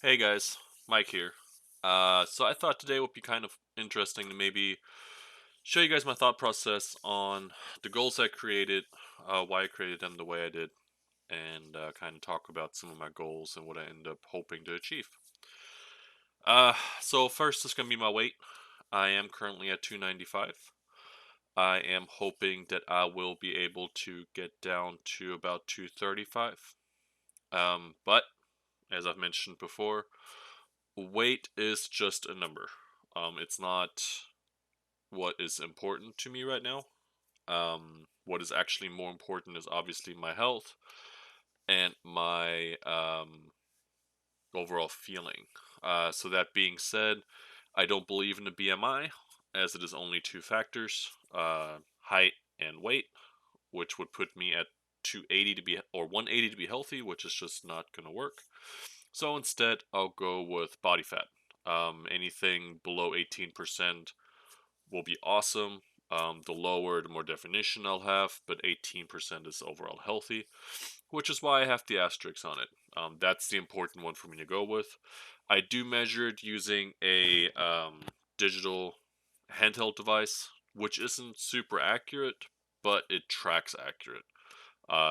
Hey guys, Mike here. So I thought today would be kind of interesting to maybe show you guys my thought process on the goals I created, why I created them the way I did, and kind of talk about some of my goals and what I end up hoping to achieve. So first is going to be my weight. I am currently at 295. I am hoping that I will be able to get down to about 235. But as I've mentioned before, weight is just a number. It's not what is important to me right now. What is actually more important is obviously my health and my overall feeling. So that being said, I don't believe in the BMI, as it is only two factors: height and weight, which would put me at 280 to be or 180 to be healthy, which is just not going to work. So instead, I'll go with body fat. Anything below 18% will be awesome. The lower, the more definition I'll have, but 18% is overall healthy, which is why I have the asterisk on it. That's the important one for me to go with. I do measure it using a digital handheld device, which isn't super accurate, but it tracks accurate.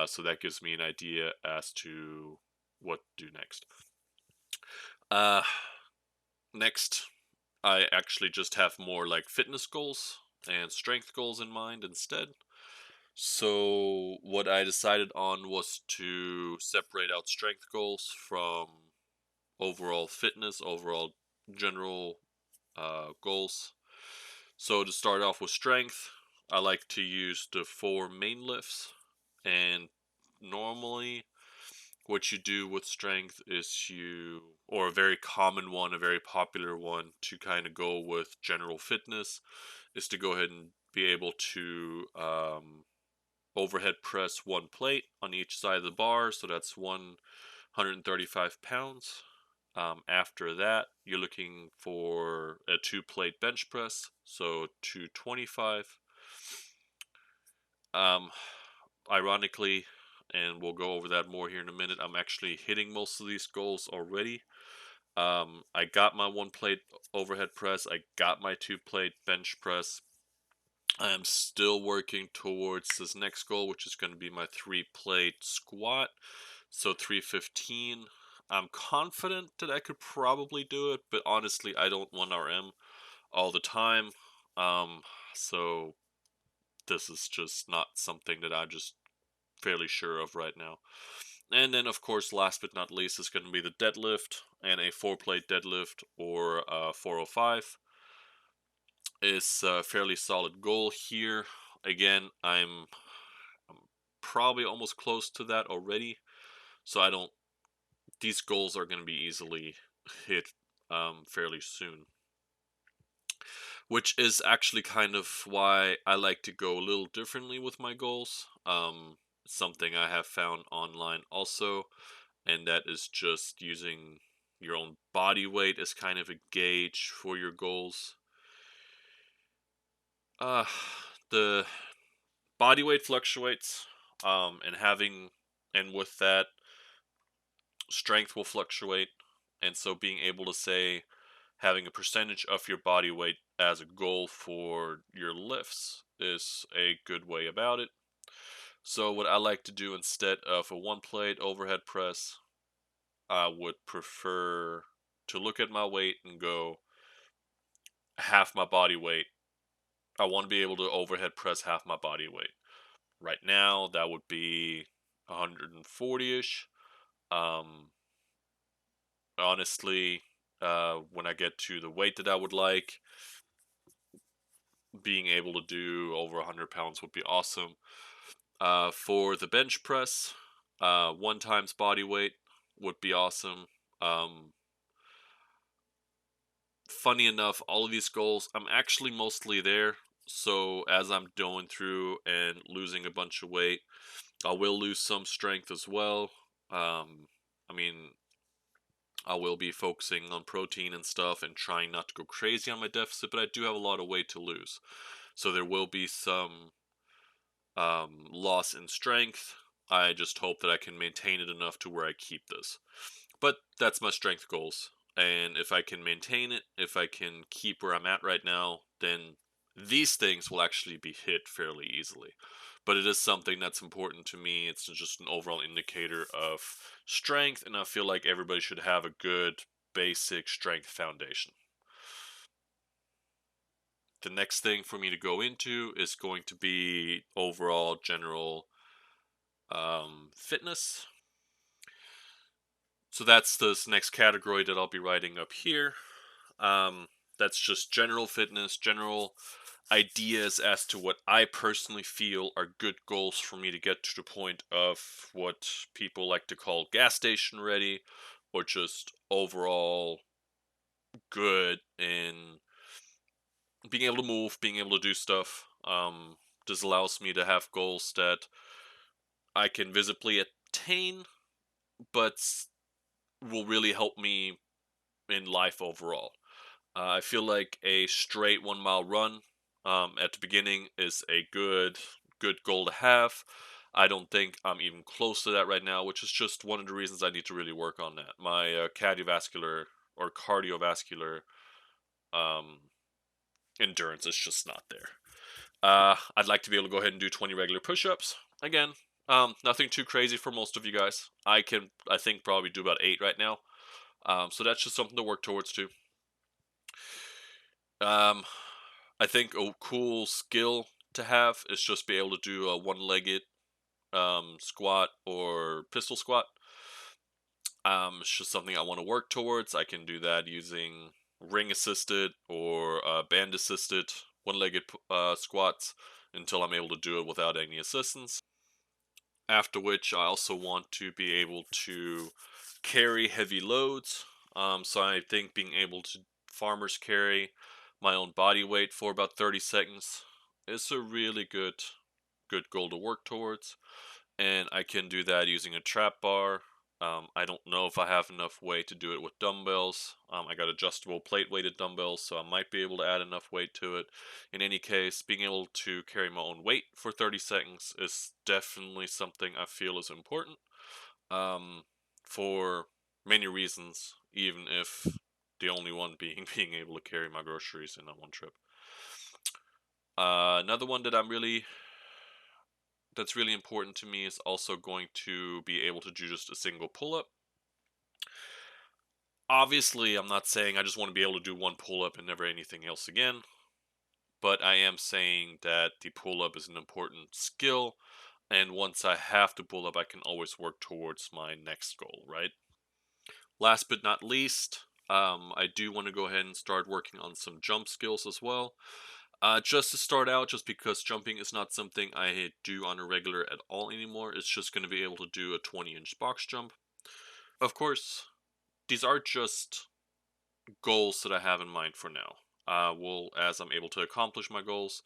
So that gives me an idea as to what to do next. Uh, Next, I actually just have more like fitness goals and strength goals in mind instead. So, what I decided on was to separate out strength goals from overall fitness, overall general goals. So, to start off with strength, I like to use the four main lifts. And normally, what you do with strength is or a very common one, a very popular one to kind of go with general fitness, is to go ahead and be able to overhead press one plate on each side of the bar. So that's 135 pounds. After that, you're looking for a two plate bench press, so 225. Um, Ironically, and we'll go over that more here in a minute, I'm actually hitting most of these goals already. I got my one plate overhead press, I got my two plate bench press. I am still working towards this next goal, which is going to be my three plate squat. So 315. I'm confident that I could probably do it, but honestly, I don't 1RM all the time. Um, so this is just not something that I'm just fairly sure of right now. And then, of course, last but not least, is going to be the deadlift, and a four plate deadlift or 405 is a fairly solid goal here. Again, I'm probably almost close to that already, so I don't. These goals are going to be easily hit fairly soon, which is actually kind of why I like to go a little differently with my goals. Something I have found online also, and that is just using your own body weight as kind of a gauge for your goals. Uh, the body weight fluctuates, and with that, strength will fluctuate, and so being able to say having a percentage of your body weight as a goal for your lifts is a good way about it. So what I like to do instead of a one plate overhead press, I would prefer to look at my weight and go half my body weight. I want to be able to overhead press half my body weight. Right now, that would be 140-ish. Um, Honestly, when I get to the weight that I would like, being able to do over 100 pounds would be awesome. For the bench press, one times body weight would be awesome. Um, Funny enough, all of these goals, I'm actually mostly there. So as I'm going through and losing a bunch of weight, I will lose some strength as well. I mean, I will be focusing on protein and stuff and trying not to go crazy on my deficit, but I do have a lot of weight to lose. So there will be some loss in strength. I just hope that I can maintain it enough to where I keep this. But that's my strength goals. And if I can maintain it, if I can keep where I'm at right now, then these things will actually be hit fairly easily. But it is something that's important to me. It's just an overall indicator of strength, and I feel like everybody should have a good basic strength foundation. The next thing for me to go into is going to be overall general fitness. So that's this next category that I'll be writing up here. Um, that's just general fitness, general ideas as to what I personally feel are good goals for me to get to the point of what people like to call gas station ready, or just overall good in being able to move, being able to do stuff. This allows me to have goals that I can visibly attain, but will really help me in life overall. I feel like a straight 1 mile run at the beginning is a good goal to have. I don't think I'm even close to that right now, which is just one of the reasons I need to really work on that. My cardiovascular um, endurance is just not there. I'd like to be able to go ahead and do 20 regular push-ups. Again, nothing too crazy for most of you guys. I think, probably do about 8 right now. So that's just something to work towards too. Um, I think a cool skill to have is just be able to do a one-legged squat or pistol squat. It's just something I want to work towards. I can do that using ring assisted or band assisted one-legged squats until I'm able to do it without any assistance. After which, I also want to be able to carry heavy loads. So I think being able to farmer's carry my own body weight for about 30 seconds is a really good goal to work towards. And I can do that using a trap bar. I don't know if I have enough weight to do it with dumbbells. I got adjustable plate weighted dumbbells, so I might be able to add enough weight to it. In any case, being able to carry my own weight for 30 seconds is definitely something I feel is important, um, for many reasons, even if the only one being being able to carry my groceries in on one trip. Another one that's really important to me is also going to be able to do just a single pull-up. Obviously, I'm not saying I just want to be able to do one pull-up and never anything else again, but I am saying that the pull-up is an important skill, and once I have to pull up, I can always work towards my next goal, right? Last but not least, I do want to go ahead and start working on some jump skills as well. Just to start out, just because jumping is not something I do on a regular at all anymore, it's just going to be able to do a 20-inch box jump. Of course, these are just goals that I have in mind for now. As I'm able to accomplish my goals,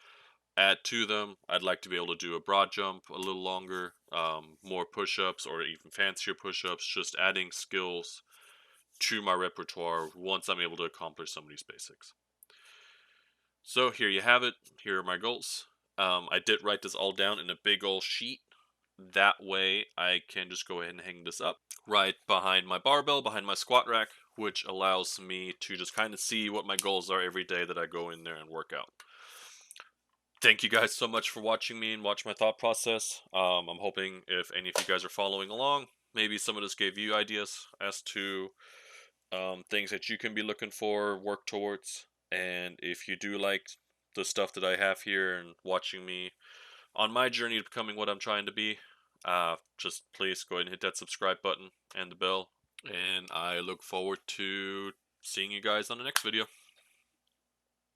add to them. I'd like to be able to do a broad jump a little longer, more push-ups or even fancier push-ups, just adding skills to my repertoire once I'm able to accomplish some of these basics. So here you have it. Here are my goals. I did write this all down in a big old sheet. That way I can just go ahead and hang this up right behind my barbell, behind my squat rack, which allows me to just kind of see what my goals are every day that I go in there and work out. Thank you guys so much for watching me and watch my thought process. I'm hoping if any of you guys are following along, maybe some of this gave you ideas as to things that you can be looking for, work towards. And if you do like the stuff that I have here and watching me on my journey to becoming what I'm trying to be, just please go ahead and hit that subscribe button and the bell. And I look forward to seeing you guys on the next video.